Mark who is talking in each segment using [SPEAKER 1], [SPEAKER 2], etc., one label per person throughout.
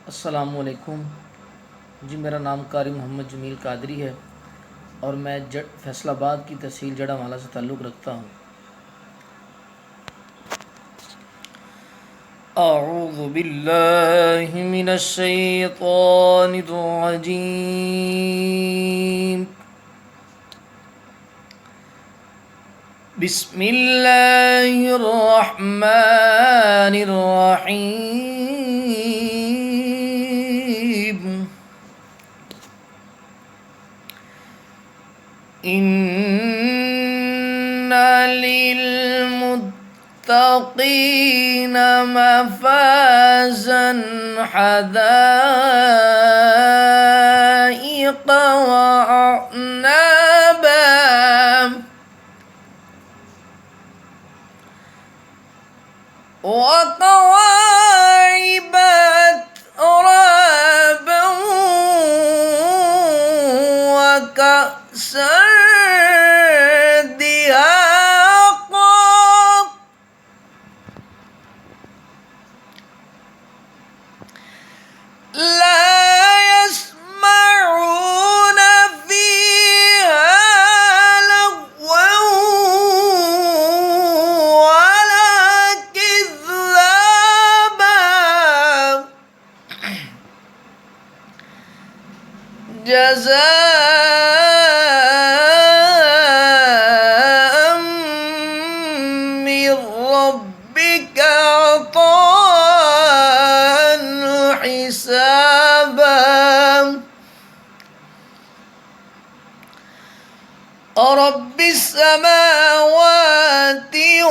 [SPEAKER 1] अस्सलामुअलैकुम जी। मेरा नाम कारी मोहम्मद जमील कादरी है और मैं फैसलाबाद की तहसील जड़ावाला से ताल्लुक़ रखता हूँ। अऊज़ु बिल्लाहि मिनश शैतानिर रजीम। बिस्मिल्लाहिर रहमानिर रहीम। इन्ना लिल्मुत्तक़ीना मफ़ाज़न हदाइक़ व अअनाबा وكواعب أترابا وكأسا دهاقا لا يسمعون فيها لغوا ولا كذابا جزاء من ربك عطاء حسابا رب السماوات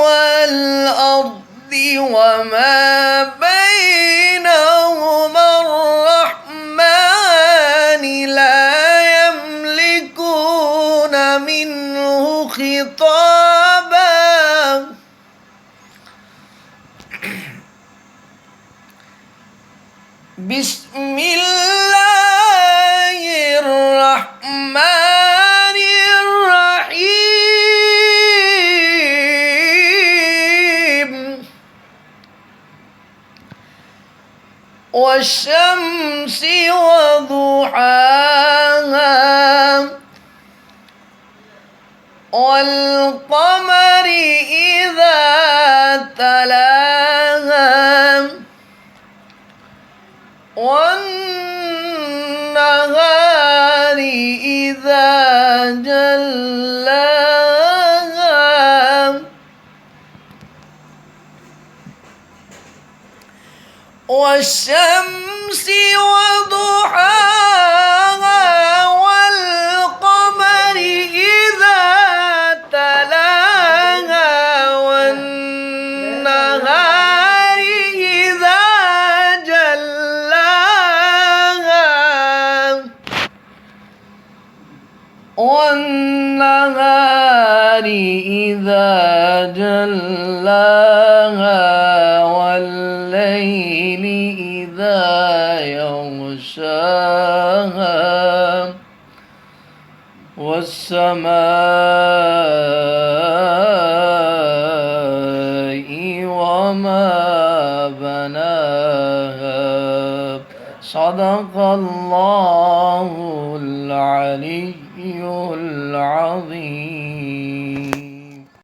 [SPEAKER 1] والأرض وما بينهما الرحمن لا يملكون منه خطابا بسم الله الرحمن الرحيم والشمس وضحاها والقمر إذا تلاها والنهار إذا جلاها والشمس وضحاها والقمر إذا تلاها والنهار إذا جلاها والنهار إذا جلاها والليل إذا يغشاها والسماء وما بناها صدق الله